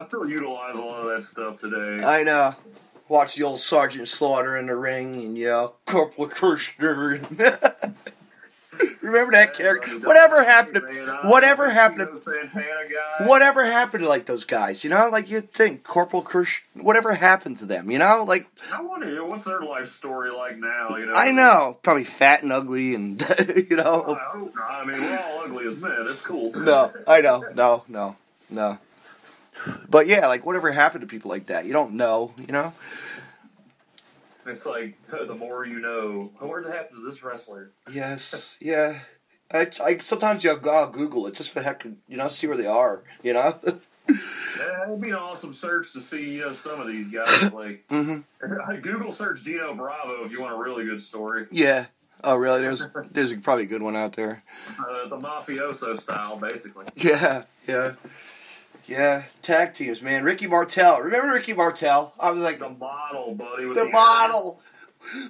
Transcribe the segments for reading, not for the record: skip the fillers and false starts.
still utilize a lot of that stuff today. I know. Watch the old Sergeant Slaughter in the ring, and Corporal Kirshner. Remember that character? Whatever happened to like those guys? Like you'd think Corporal Kirsch. Whatever happened to them? Like. I wonder what's their life story like now. I know, probably fat and ugly, and I hope not. I mean, we're all ugly as men. It's cool. No, I know, no. But yeah, like whatever happened to people like that? You don't know, It's like the more you know. What happened to this wrestler? Yes, yeah. I sometimes I'll Google it just for heck, see where they are, Yeah, it'd be an awesome search to see some of these guys. Like Google search Dino Bravo if you want a really good story. Yeah. Oh, really? There's probably a good one out there. The mafioso style, basically. Yeah, tag teams, man. Ricky Martel. Remember Ricky Martel? I was like... The model, buddy. The model!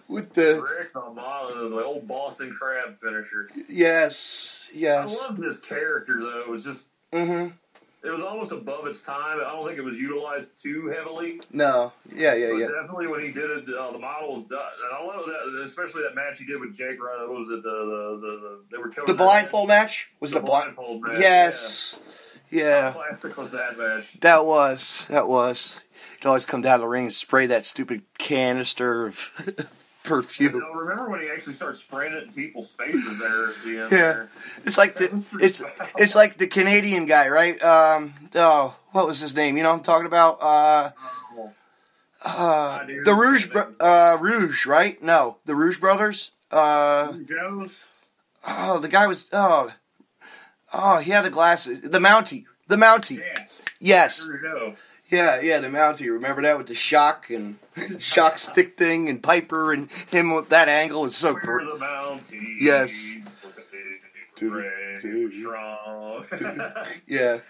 With the... Rick the model, the old Boston Crab finisher. Yes. I loved his character, though. It was just... It was almost above its time. I don't think it was utilized too heavily. No. Yeah. Definitely when he did it, the model was done. And I love that, especially that match he did with Jake Ryan. What was it? They were the blindfold match? Was it a blindfold match? Yes. Yeah. How classic was that match? That was. He'd always come down to the ring and spray that stupid canister of perfume. Remember when he actually started spraying it in people's faces there at the end? Yeah. It's like it's like the Canadian guy, right? What was his name? You know what I'm talking about? The Rouge, right? No, the Rouge Brothers. Jones? Oh, the guy was. Oh, he had the glasses. The Mountie. Yeah. Yes. Yeah, the Mountie. Remember that with the shock and shock stick thing and Piper and him with that angle is so cool. The Mountie. Yes. Strong. Yeah.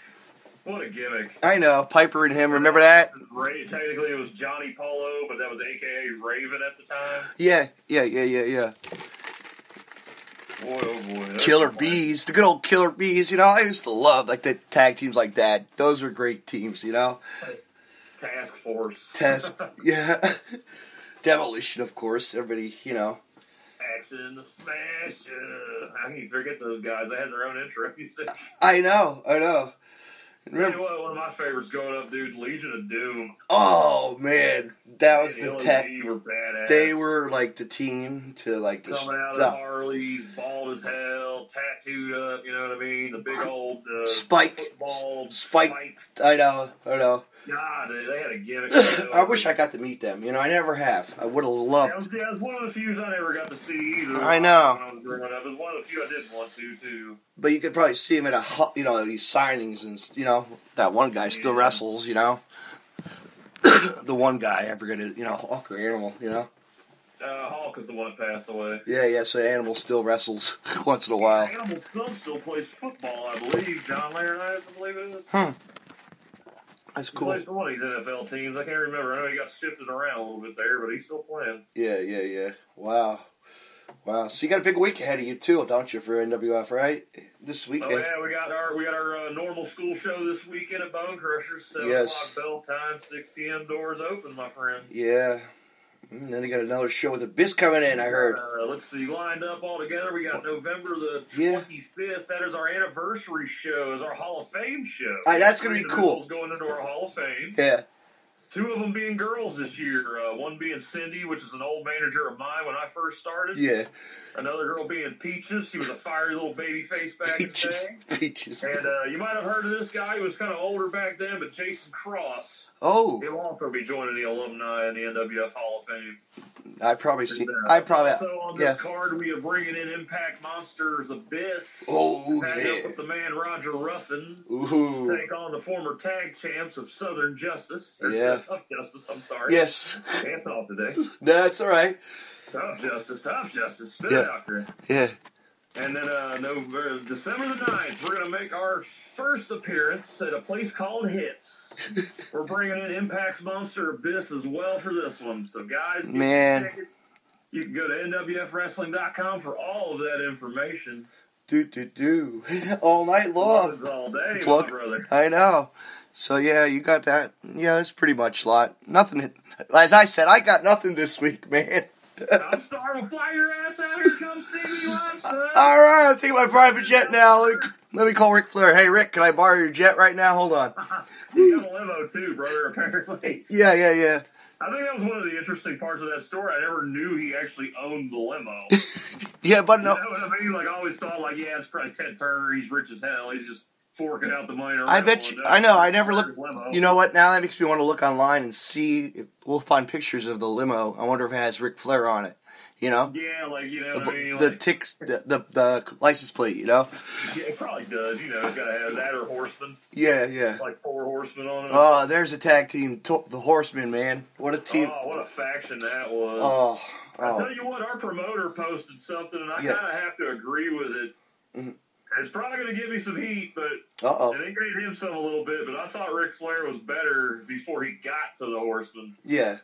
What a gimmick. I know. Piper and him. Remember that? Technically it was Johnny Polo, but that was a.k.a. Raven at the time. Yeah. Boy, oh boy. Killer Bees. The good old Killer Bees. I used to love like the tag teams like that. Those were great teams, Task Force. Yeah. Demolition, of course. Everybody, Action to smash. How can you forget those guys? They had their own intro music. I know. Remember what? One of my favorites growing up, dude, Legion of Doom. Oh man, that was the tech. Were badass. They were like the team to like coming out of Harleys, bald as hell, tattooed up. You know what I mean? The big old spike. I know. God, they had a gimmick. I wish I got to meet them. I never have. I would have loved. It was one of the few I never got to see either. I know. When I was growing up, it was one of the few I did want to too. But you could probably see him at these signings, and that one guy still wrestles. The one guy, I forget it. Hawk or Animal. Hawk is the one that passed away. Yeah. So Animal still wrestles once in a while. Animal's son still plays football, I believe. John Laurinaitis, I believe it is. That's cool. He plays for one of these NFL teams. I can't remember. I know he got shifted around a little bit there, but he's still playing. Yeah. Wow. So you got a big week ahead of you too, don't you, for NWF, right? This weekend. Oh yeah, we got our normal school show this weekend at Bone Crushers. 7 o'clock bell time, 6 p.m. doors open, my friend. Yeah. And then you got another show with Abyss coming in, I heard. Let's see, lined up all together. We got November the 25th. That is our anniversary show. It's our Hall of Fame show. That's going to be cool. Going into our Hall of Fame. Yeah. 2 of them being girls this year. One being Cindy, which is an old manager of mine when I first started. Yeah. Another girl being Peaches. She was a fiery little baby face back in the day. Peaches. And you might have heard of this guy. He was kind of older back then, but Jason Cross. Oh. He'll also be joining the alumni in the NWF Hall of Fame. Also on this card, we are bringing in Impact Monsters Abyss. Oh, Up with the man Roger Ruffin. Ooh. Take on the former tag champs of Southern Justice. Tough Justice, I'm sorry. Yes. Can't talk today. That's all right. Tough Justice. Spit it out there. Yeah. And then December the 9th, we're going to make our first appearance at a place called Hits. We're bringing in Impact's Monster Abyss as well for this one. So, guys, man, you can go to nwfwrestling.com for all of that information. All night long. All day, my brother. I know. So, yeah, you got that. Yeah, that's pretty much a lot. Nothing. As I said, I got nothing this week, man. I'm starting to fly your ass out here. Come see me live, son. All right, I'm taking my private jet now. Let me call Ric Flair. Hey, Rick, can I borrow your jet right now? Hold on. You got a limo, too, brother, apparently. Yeah. I think that was one of the interesting parts of that story. I never knew he actually owned the limo. Yeah, but no. You know what I mean? Like, I always thought, like, yeah, it's probably Ted Turner. He's rich as hell. He's just forking out the money. I bet you. I know. I never looked. You know what? Now that makes me want to look online and see. If we'll find pictures of the limo. I wonder if it has Ric Flair on it. You know? Yeah, like, you know what I mean? The Like, ticks, the license plate, you know? yeah, it probably does. You know, it's got to have that or Horseman. Yeah. Like 4 horsemen on it. Oh, there's a tag team, the Horsemen, man. What a team. Oh, what a faction that was. Oh. I tell you what, our promoter posted something, and I kind of have to agree with it. Mm-hmm. It's probably going to give me some heat, but Uh-oh. it ingrained him some a little bit, but I thought Ric Flair was better before he got to the Horsemen. Yeah.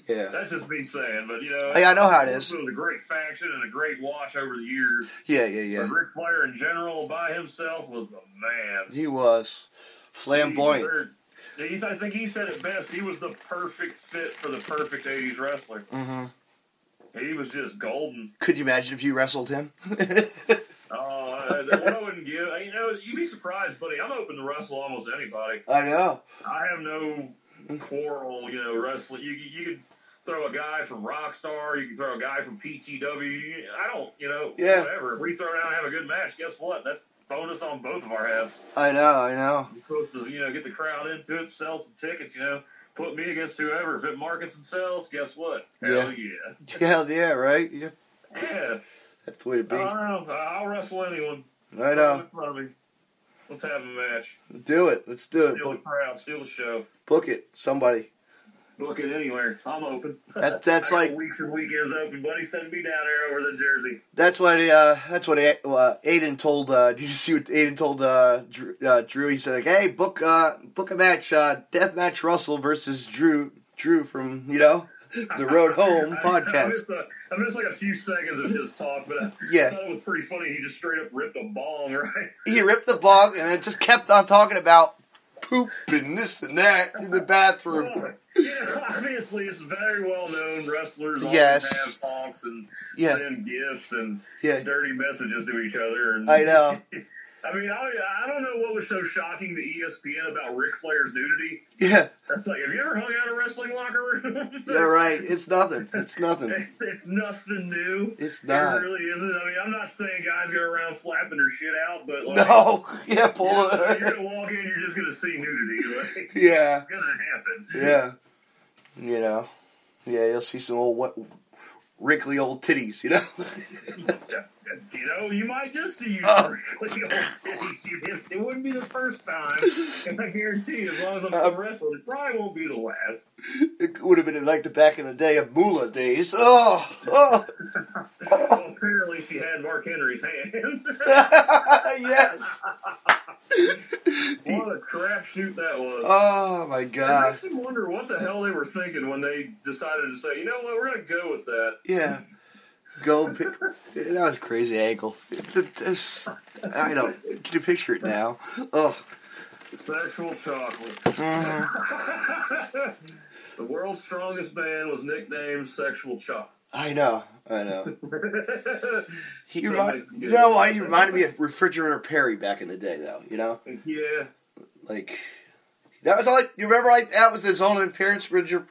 That's just me saying, but, you know. Hey, I know how it is. It was a great faction and a great watch over the years. Yeah. But Ric Flair in general, by himself, was a man. He was flamboyant. I think he said it best. He was the perfect fit for the perfect 80s wrestler. Mm-hmm. He was just golden. Could you imagine if you wrestled him? What I wouldn't give, you know, you'd be surprised, buddy. I'm open to wrestle almost anybody. I know. I have no quarrel, you know, wrestling. You could throw a guy from Rockstar. You can throw a guy from PTW. I don't, you know, whatever. If we throw down and have a good match, guess what? That's bonus on both of our halves. I know. You're supposed to, you know, get the crowd into it, sell some tickets, you know. Put me against whoever. If it markets and sells, guess what? Hell yeah. Hell yeah, right? Yeah. That's the way to be. I'll wrestle anyone. I know. In front of me. Let's have a match. Do it. Let's do it. Steal the crowd. Steal the show. Book it. Somebody. Book it anywhere. I'm open. That's like weeks and weekends open, buddy. Send me down there over to Jersey. That's what Aiden told. Did you see what Aiden told Drew? He said, like, "Hey, book a match, deathmatch Russell versus Drew from the Road Home podcast." I missed like a few seconds of his talk, but I thought it was pretty funny. He just straight up ripped a bong, right? He ripped the bong, and it just kept on talking about poop and this and that in the bathroom. Well, yeah, obviously it's very well known. Wrestlers always have talks and send gifts and dirty messages to each other. And I know. I mean, I don't know what was so shocking to ESPN about Ric Flair's nudity. Yeah. That's like, have you ever hung out in a wrestling locker room? Yeah, right. It's nothing. It's nothing. It's nothing new. It's not. It really isn't. I mean, I'm not saying guys go around flapping their shit out, but like, no. Yeah, pull it. You're gonna walk in, you're just gonna see nudity. Like, yeah. It's gonna Yeah. happen. You'll see some old wrinkly old titties. You might just see wrinkly old titties. It wouldn't be the first time, and I guarantee you, as long as I'm still wrestling, it probably won't be the last. It would have been like the back in the day of Moolah days. Well, apparently she had Mark Henry's hand. Yes. What a crapshoot that was. Oh, my God. It makes me wonder what the hell they were thinking when they decided to say, you know what, we're going to go with that. Yeah. That was a crazy angle. I don't. Can you picture it now? Oh. Sexual chocolate. Mm-hmm. The world's strongest man was nicknamed Sexual Chocolate. I know. He reminded me of Refrigerator Perry back in the day, though. Yeah. Like that was like you remember like that was his only appearance in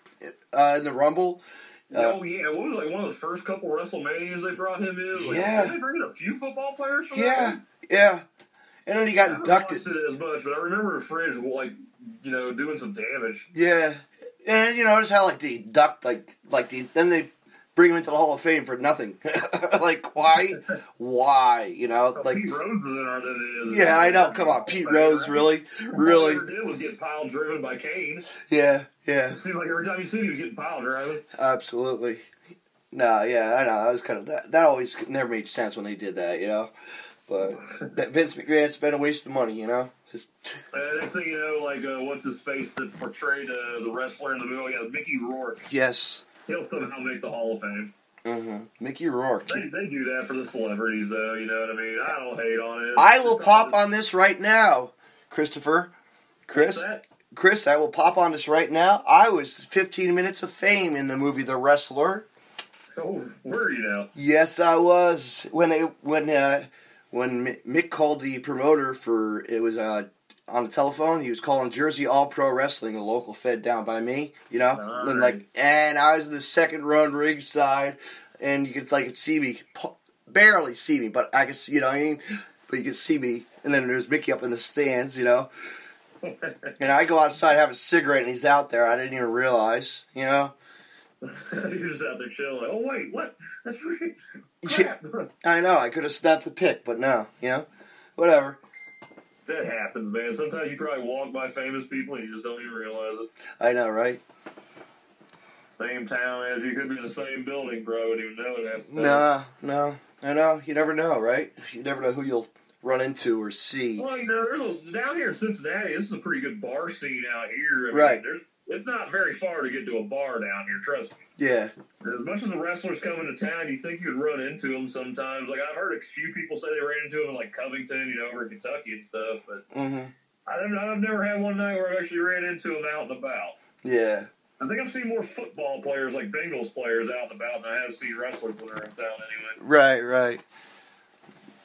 the Rumble. What was like one of the first couple WrestleManias they brought him in? Like, did they bring in a few football players from that? Yeah. And then he got inducted. I haven't watched it as much, but I remember Fridge doing some damage. Yeah. And you notice how like they induct then they bring him into the Hall of Fame for nothing. Like why? Why? Pete Rose was in our Yeah, I know. Come on, Pete Rose, really? All he ever did was get pile driven by Kane. Yeah. It seemed like every time you see him, he was getting pile driven. Absolutely. No, yeah, I know. That was kind of that always never made sense when they did that, But Vince McMahon spent a waste of money, Next thing you know, what's his face that portrayed the wrestler in the movie? Mickey Rourke. Yes. He'll somehow make the Hall of Fame. Mm-hmm. Mickey Rourke. They do that for the celebrities, though. You know what I mean? I don't hate on it. I will pop on this right now, Christopher. Chris, I will pop on this right now. I was 15 Minutes of Fame in the movie The Wrestler. Oh, were you now? Yes, I was. When Mick called the promoter for it was on the telephone, he was calling Jersey All Pro Wrestling, a local fed down by me. You know, and I was in the second run ringside, and you could see me, barely see me, but I could see, you know what I mean. But you could see me, and then there's Mickey up in the stands, you know. And I go outside, have a cigarette, and he's out there. I didn't even realize, you know. You're just out there chilling. Like, oh wait, what? That's right. Yeah, I know. I could have snapped the pic, but no, you know, whatever. That happens, man. Sometimes you probably walk by famous people and you just don't even realize it. I know, right? Same town as you, could be in the same building, bro. Wouldn't even know it. No. I know. You never know, right? You never know who you'll run into or see. Well, you know, down here in Cincinnati, this is a pretty good bar scene out here. I mean, right. It's not very far to get to a bar down here, trust me. Yeah. As much as the wrestlers come into town, you think you'd run into them sometimes. Like, I've heard a few people say they ran into them in, like, Covington, you know, over in Kentucky and stuff. But I've never had one night where I've actually ran into them out and about. Yeah. I think I've seen more football players, like Bengals players, out and about than I have seen wrestlers when they're in town anyway. Right.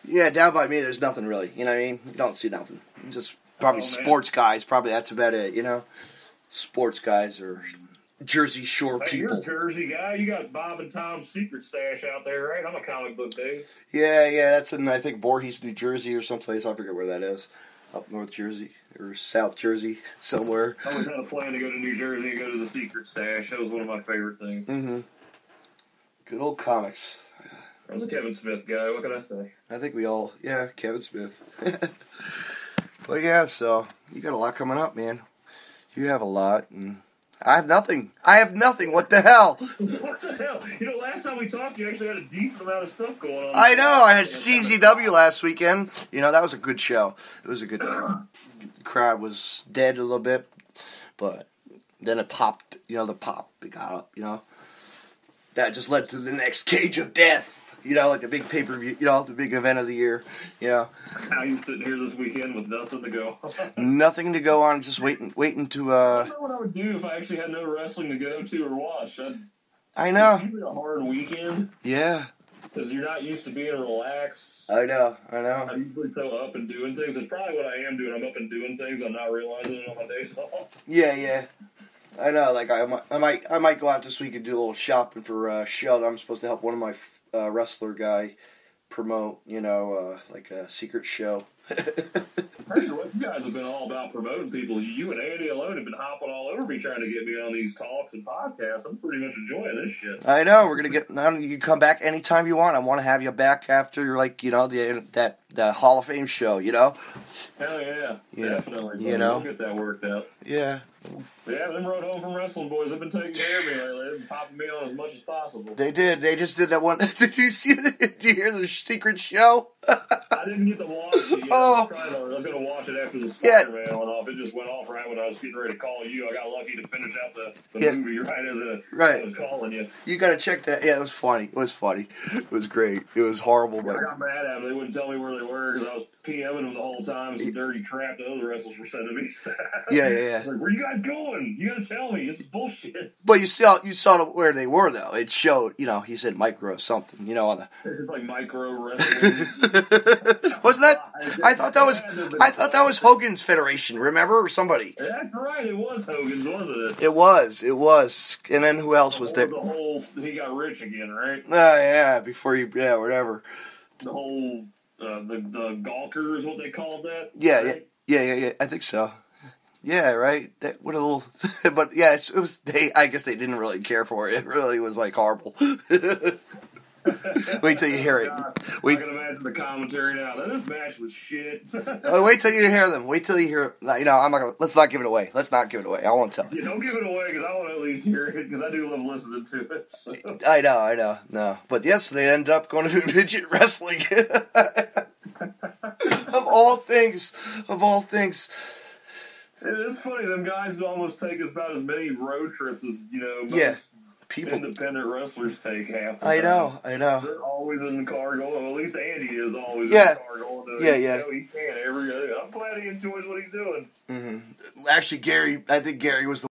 Yeah, down by me, there's nothing really. You know what I mean? You don't see nothing. Just probably sports guys. Probably that's about it, you know? Sports guys or Jersey Shore people. You're a Jersey guy. You got Bob and Tom's Secret Stash out there, right? I'm a comic book dude. Yeah. That's in, I think, Voorhees, New Jersey or someplace. I forget where that is. Up North Jersey or South Jersey, somewhere. I always had a plan to go to New Jersey and go to the Secret Stash. That was one of my favorite things. Good old comics. I was a Kevin Smith guy. What can I say? I think we all, Kevin Smith. But yeah, so you got a lot coming up, man. You have a lot, and I have nothing. What the hell? What the hell? You know, last time we talked, you actually had a decent amount of stuff going on. I know. I had CZW last weekend. You know, that was a good show. It was a good. The crowd was dead a little bit, but then it popped. You know, it got up. You know, that just led to the next Cage of Death. You know, like the big pay-per-view, you know, the big event of the year, you know. Now you're sitting here this weekend with nothing to go on. Nothing to go on, just waiting to, I don't know what I would do if I actually had no wrestling to go to or watch. I know. It's usually a hard weekend. Yeah. Because you're not used to being relaxed. I know. I'm usually so up and doing things. It's probably what I am doing. I'm up and doing things. I'm not realizing it on my days off. Yeah. I know, like, I might go out this week and do a little shopping for Sheldon. I'm supposed to help one of my wrestler guy promote, you know, like a secret show. You guys have been all about promoting people. You and Andy alone have been hopping all over me trying to get me on these talks and podcasts. I'm pretty much enjoying this shit. I know. We're gonna now you can come back anytime you want. I want to have you back after, like, you know, the Hall of Fame show. You know. Hell yeah, definitely. You know, we'll get that worked out. Yeah. Yeah, them Road Home from Wrestling boys have been taking care of me lately. They've been popping me on as much as possible. They did. They just did that one. Did you see? Did you hear the secret show? I didn't get to watch it yet. I was going to watch it after the Spider-Man went off. It just went off right when I was getting ready to call you. I got lucky to finish out the movie right as I was calling you. You got to check that. Yeah, it was funny. It was great. It was horrible. I got mad at them. They wouldn't tell me where they were because I was PMing them the whole time. Some dirty crap that other wrestlers were sending me. Yeah. Like, where you guys going? You got to tell me. This is bullshit. But you saw where they were, though. It showed, you know, he said micro something, you know, on the... It's like micro wrestling. Wasn't that... I thought that was Hogan's Federation, remember? Or somebody. That's right. It was Hogan's, wasn't it? It was. And then who else was there? The whole... He got rich again, right? Yeah, before you... Yeah, whatever. The whole... The Gawker is what they called that? Yeah, right? Yeah, I think so. Yeah, right. What a little, but yeah, it was. I guess they didn't really care for it. It really was like horrible. Wait till you hear it. I can imagine the commentary now. This match was shit. Wait till you hear them. Wait till you hear. You know, I'm not gonna. Let's not give it away. I won't tell. Yeah, don't give it away because I want to at least hear it because I do love listening to it. So. I know. No, but yes, they ended up going to midget wrestling. Of all things. It's funny, them guys almost take about as many road trips as, you know, most independent wrestlers take half the time. I know. They're always in the car going, well, at least Andy is always in the car going to, he can't every day. I'm glad he enjoys what he's doing. Mm-hmm. actually, Gary. I think Gary was the